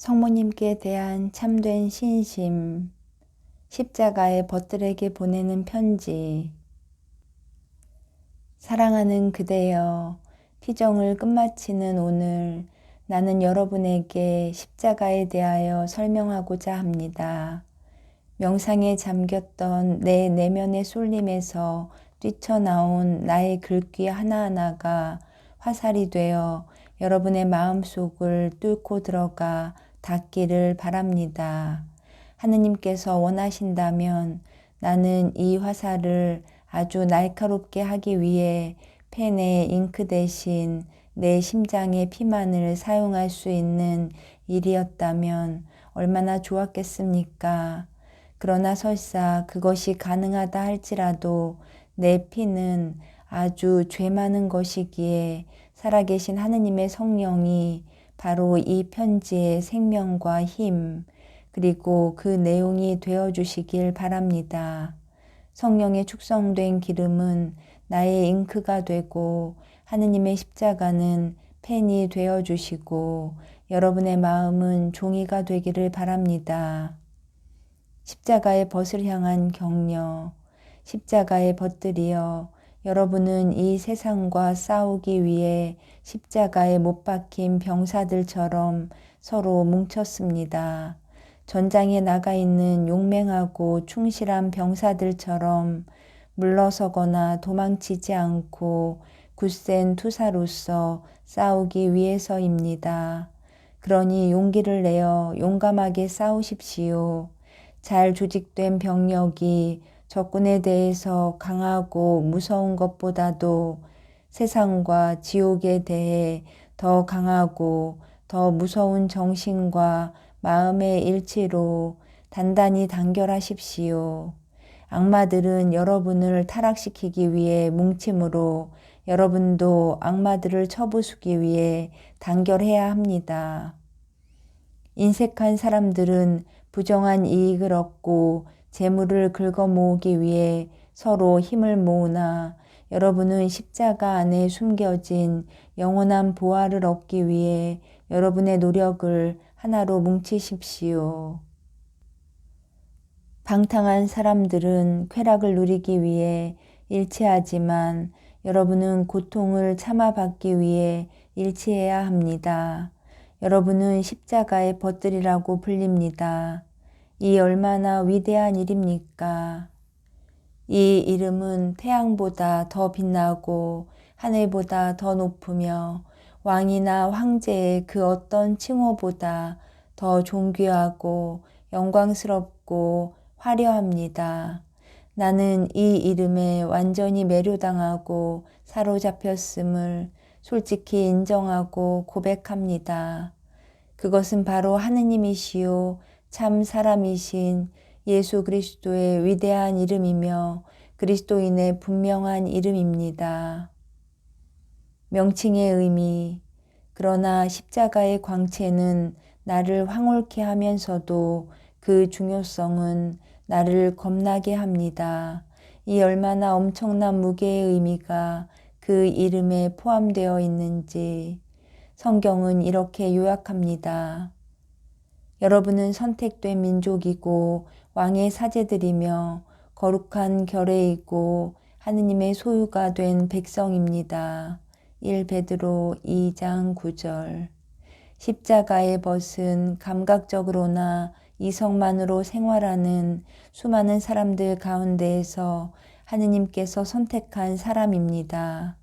성모님께 대한 참된 신심, 십자가의 벗들에게 보내는 편지. 사랑하는 그대여, 피정을 끝마치는 오늘 나는 여러분에게 십자가에 대하여 설명하고자 합니다. 명상에 잠겼던 내 내면의 쏠림에서 뛰쳐나온 나의 글귀 하나하나가 화살이 되어 여러분의 마음속을 뚫고 들어가 닿기를 바랍니다. 하느님께서 원하신다면 나는 이 화살을 아주 날카롭게 하기 위해 펜의 잉크 대신 내 심장의 피만을 사용할 수 있는 일이었다면 얼마나 좋았겠습니까? 그러나 설사 그것이 가능하다 할지라도 내 피는 아주 죄 많은 것이기에 살아계신 하느님의 성령이 바로 이 편지의 생명과 힘, 그리고 그 내용이 되어주시길 바랍니다. 성령의 축성된 기름은 나의 잉크가 되고 하느님의 십자가는 펜이 되어주시고 여러분의 마음은 종이가 되기를 바랍니다. 십자가의 벗을 향한 격려, 십자가의 벗들이여, 여러분은 이 세상과 싸우기 위해 십자가에 못 박힌 병사들처럼 서로 뭉쳤습니다. 전장에 나가 있는 용맹하고 충실한 병사들처럼 물러서거나 도망치지 않고 굳센 투사로서 싸우기 위해서입니다. 그러니 용기를 내어 용감하게 싸우십시오. 잘 조직된 병력이 적군에 대해서 강하고 무서운 것보다도 세상과 지옥에 대해 더 강하고 더 무서운 정신과 마음의 일치로 단단히 단결하십시오. 악마들은 여러분을 타락시키기 위해 뭉침으로 여러분도 악마들을 쳐부수기 위해 단결해야 합니다. 인색한 사람들은 부정한 이익을 얻고 재물을 긁어 모으기 위해 서로 힘을 모으나 여러분은 십자가 안에 숨겨진 영원한 보화를 얻기 위해 여러분의 노력을 하나로 뭉치십시오. 방탕한 사람들은 쾌락을 누리기 위해 일치하지만 여러분은 고통을 참아받기 위해 일치해야 합니다. 여러분은 십자가의 벗들이라고 불립니다. 이 얼마나 위대한 일입니까? 이 이름은 태양보다 더 빛나고 하늘보다 더 높으며 왕이나 황제의 그 어떤 칭호보다 더 존귀하고 영광스럽고 화려합니다. 나는 이 이름에 완전히 매료당하고 사로잡혔음을 솔직히 인정하고 고백합니다. 그것은 바로 하느님이시요 참 사람이신 예수 그리스도의 위대한 이름이며 그리스도인의 분명한 이름입니다. 명칭의 의미, 그러나 십자가의 광채는 나를 황홀케 하면서도 그 중요성은 나를 겁나게 합니다. 이 얼마나 엄청난 무게의 의미가 그 이름에 포함되어 있는지 성경은 이렇게 요약합니다. 여러분은 선택된 민족이고 왕의 사제들이며 거룩한 결례이고 하느님의 소유가 된 백성입니다. 1 베드로 2장 9절. 십자가의 벗은 감각적으로나 이성만으로 생활하는 수많은 사람들 가운데에서 하느님께서 선택한 사람입니다.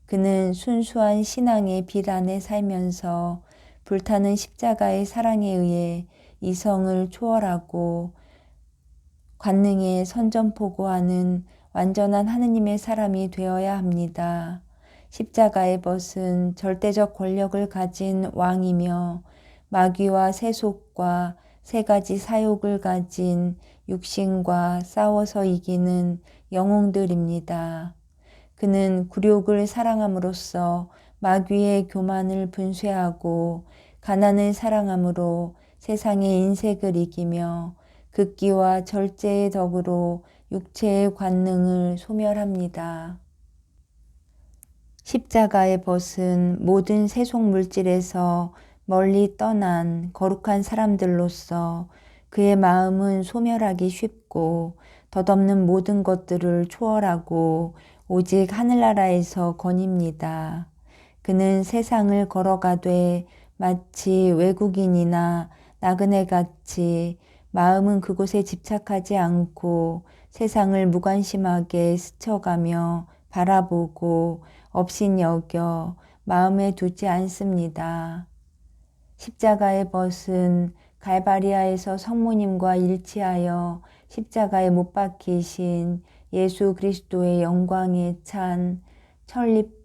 그는 순수한 신앙의 빛 안에 살면서 불타는 십자가의 사랑에 의해 이성을 초월하고 관능에 선전포고하는 완전한 하느님의 사람이 되어야 합니다. 십자가의 벗은 절대적 권력을 가진 왕이며 마귀와 세속과 세 가지 사욕을 가진 육신과 싸워서 이기는 영웅들입니다. 그는 굴욕을 사랑함으로써 마귀의 교만을 분쇄하고 가난을 사랑함으로 세상의 인색을 이기며 극기와 절제의 덕으로 육체의 관능을 소멸합니다. 십자가의 벗은 모든 세속 물질에서 멀리 떠난 거룩한 사람들로서 그의 마음은 소멸하기 쉽고 덧없는 모든 것들을 초월하고 오직 하늘나라에서 거닙니다. 그는 세상을 걸어가되 마치 외국인이나 나그네같이 마음은 그곳에 집착하지 않고 세상을 무관심하게 스쳐가며 바라보고 업신여겨 마음에 두지 않습니다. 십자가의 벗은 갈바리아에서 성모님과 일치하여 십자가에 못 박히신 예수 그리스도의 영광에 찬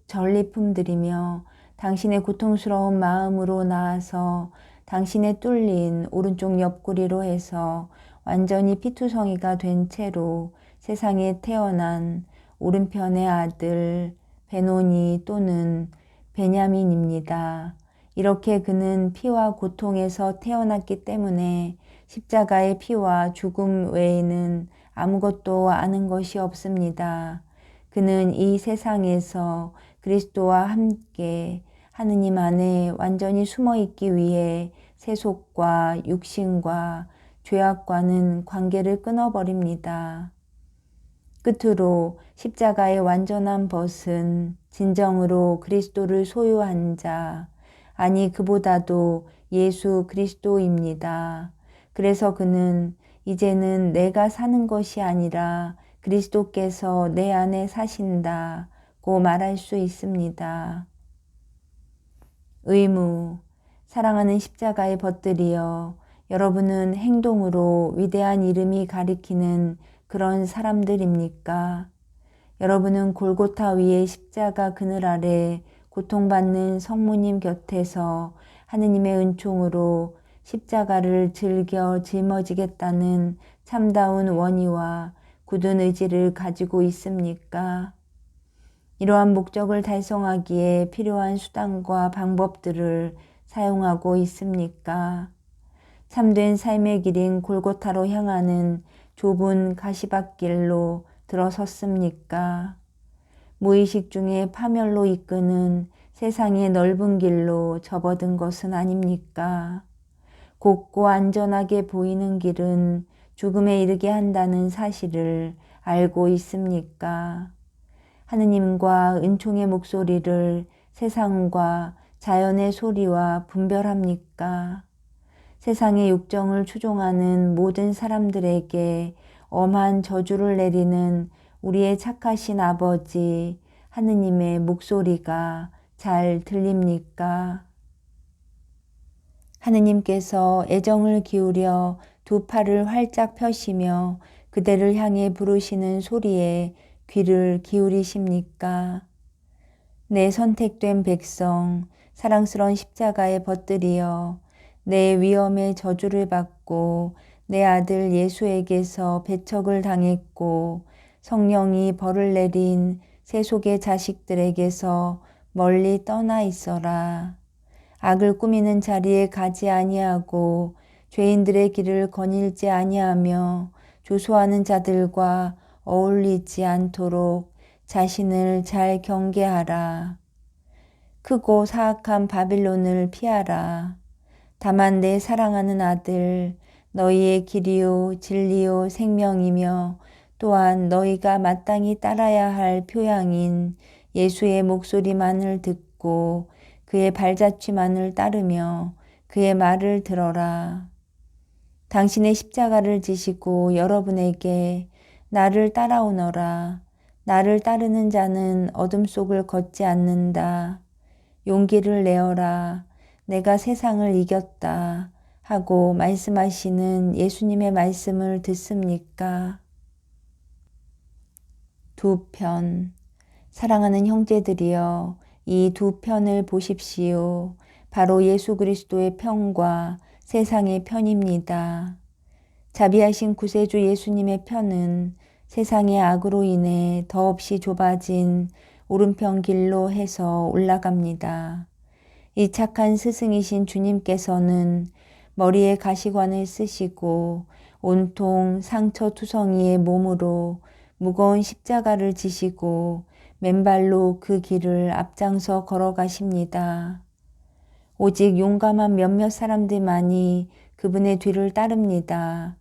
전리품들이며 당신의 고통스러운 마음으로 나아서 당신의 뚫린 오른쪽 옆구리로 해서 완전히 피투성이가 된 채로 세상에 태어난 오른편의 아들 베노니 또는 베냐민입니다. 이렇게 그는 피와 고통에서 태어났기 때문에 십자가의 피와 죽음 외에는 아무것도 아는 것이 없습니다. 그는 이 세상에서 그리스도와 함께 하느님 안에 완전히 숨어 있기 위해 세속과 육신과 죄악과는 관계를 끊어버립니다. 끝으로 십자가의 완전한 벗은 진정으로 그리스도를 소유한 자, 아니 그보다도 예수 그리스도입니다. 그래서 그는 이제는 내가 사는 것이 아니라 그리스도께서 내 안에 사신다고 말할 수 있습니다. 의무, 사랑하는 십자가의 벗들이여, 여러분은 행동으로 위대한 이름이 가리키는 그런 사람들입니까? 여러분은 골고타 위에 십자가 그늘 아래 고통받는 성모님 곁에서 하느님의 은총으로 십자가를 즐겨 짊어지겠다는 참다운 원의와 굳은 의지를 가지고 있습니까? 이러한 목적을 달성하기에 필요한 수단과 방법들을 사용하고 있습니까? 참된 삶의 길인 골고타로 향하는 좁은 가시밭길로 들어섰습니까? 무의식 중에 파멸로 이끄는 세상의 넓은 길로 접어든 것은 아닙니까? 곱고 안전하게 보이는 길은 죽음에 이르게 한다는 사실을 알고 있습니까? 하느님과 은총의 목소리를 세상과 자연의 소리와 분별합니까? 세상의 욕정을 추종하는 모든 사람들에게 엄한 저주를 내리는 우리의 착하신 아버지 하느님의 목소리가 잘 들립니까? 하느님께서 애정을 기울여 두 팔을 활짝 펴시며 그대를 향해 부르시는 소리에 귀를 기울이십니까? 내 선택된 백성, 사랑스러운 십자가의 벗들이여, 내 위험의 저주를 받고 내 아들 예수에게서 배척을 당했고 성령이 벌을 내린 세속의 자식들에게서 멀리 떠나 있어라. 악을 꾸미는 자리에 가지 아니하고 죄인들의 길을 거닐지 아니하며 조소하는 자들과 어울리지 않도록 자신을 잘 경계하라. 크고 사악한 바빌론을 피하라. 다만 내 사랑하는 아들, 너희의 길이요 진리요 생명이며 또한 너희가 마땅히 따라야 할 표양인 예수의 목소리만을 듣고 그의 발자취만을 따르며 그의 말을 들어라. 당신의 십자가를 지시고 여러분에게 나를 따라오너라. 나를 따르는 자는 어둠 속을 걷지 않는다. 용기를 내어라. 내가 세상을 이겼다. 하고 말씀하시는 예수님의 말씀을 듣습니까? 두 편. 사랑하는 형제들이여, 이 두 편을 보십시오. 바로 예수 그리스도의 편과 세상의 편입니다. 자비하신 구세주 예수님의 편은 세상의 악으로 인해 더없이 좁아진 오른편 길로 해서 올라갑니다. 이 착한 스승이신 주님께서는 머리에 가시관을 쓰시고 온통 상처투성이의 몸으로 무거운 십자가를 지시고 맨발로 그 길을 앞장서 걸어가십니다. 오직 용감한 몇몇 사람들만이 그분의 뒤를 따릅니다.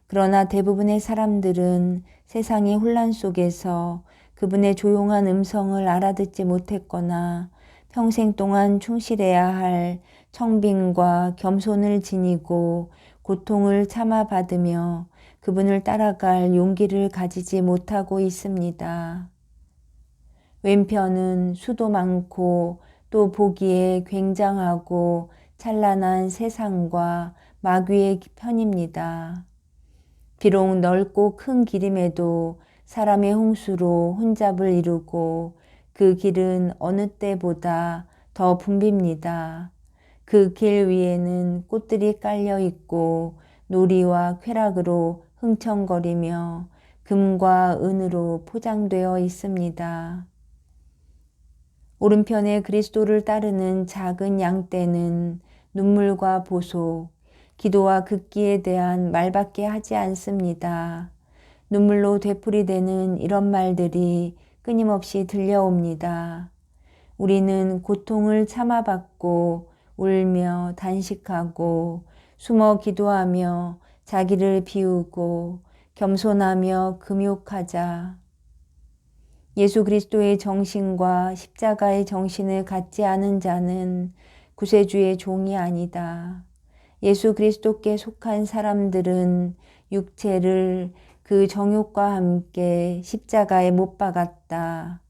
그러나 대부분의 사람들은 세상의 혼란 속에서 그분의 조용한 음성을 알아듣지 못했거나 평생 동안 충실해야 할 청빈과 겸손을 지니고 고통을 참아받으며 그분을 따라갈 용기를 가지지 못하고 있습니다. 왼편은 수도 많고 또 보기에 굉장하고 찬란한 세상과 마귀의 편입니다. 비록 넓고 큰 길임에도 사람의 홍수로 혼잡을 이루고 그 길은 어느 때보다 더 붐빕니다. 그 길 위에는 꽃들이 깔려 있고 누리와 쾌락으로 흥청거리며 금과 은으로 포장되어 있습니다. 오른편에 그리스도를 따르는 작은 양떼는 눈물과 보속, 기도와 극기에 대한 말밖에 하지 않습니다. 눈물로 되풀이되는 이런 말들이 끊임없이 들려옵니다. 우리는 고통을 참아받고 울며 단식하고 숨어 기도하며 자기를 비우고 겸손하며 금욕하자. 예수 그리스도의 정신과 십자가의 정신을 갖지 않은 자는 구세주의 종이 아니다. 예수 그리스도께 속한 사람들은 육체를 그 정욕과 함께 십자가에 못 박았다.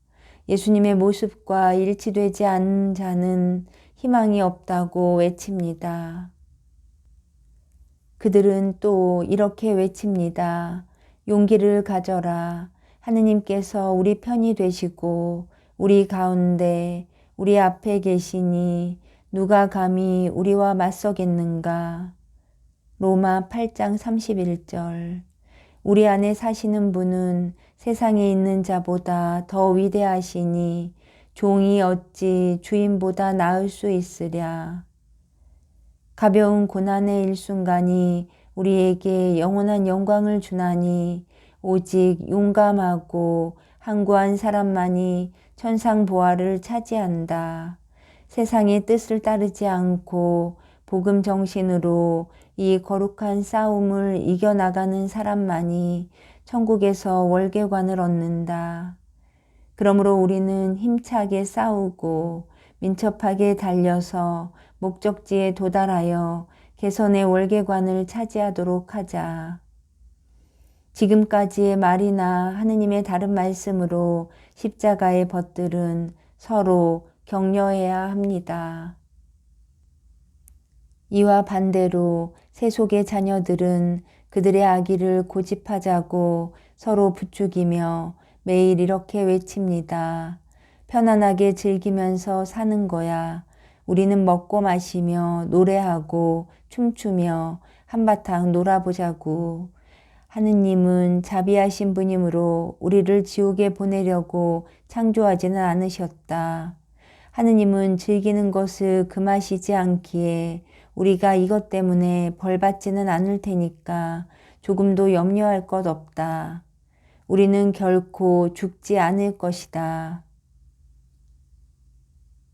예수님의 모습과 일치되지 않은 자는 희망이 없다고 외칩니다. 그들은 또 이렇게 외칩니다. 용기를 가져라. 하느님께서 우리 편이 되시고 우리 가운데 우리 앞에 계시니 누가 감히 우리와 맞서겠는가. 로마 8장 31절. 우리 안에 사시는 분은 세상에 있는 자보다 더 위대하시니 종이 어찌 주인보다 나을 수 있으랴. 가벼운 고난의 일순간이 우리에게 영원한 영광을 주나니 오직 용감하고 항구한 사람만이 천상보화를 차지한다. 세상의 뜻을 따르지 않고 복음 정신으로 이 거룩한 싸움을 이겨나가는 사람만이 천국에서 월계관을 얻는다. 그러므로 우리는 힘차게 싸우고 민첩하게 달려서 목적지에 도달하여 개선의 월계관을 차지하도록 하자. 지금까지의 말이나 하느님의 다른 말씀으로 십자가의 벗들은 서로 격려해야 합니다. 이와 반대로 세속의 자녀들은 그들의 악의를 고집하자고 서로 부추기며 매일 이렇게 외칩니다. 편안하게 즐기면서 사는 거야. 우리는 먹고 마시며 노래하고 춤추며 한바탕 놀아보자고. 하느님은 자비하신 분이므로 우리를 지옥에 보내려고 창조하지는 않으셨다. 하느님은 즐기는 것을 금하시지 않기에 우리가 이것 때문에 벌받지는 않을 테니까 조금도 염려할 것 없다. 우리는 결코 죽지 않을 것이다.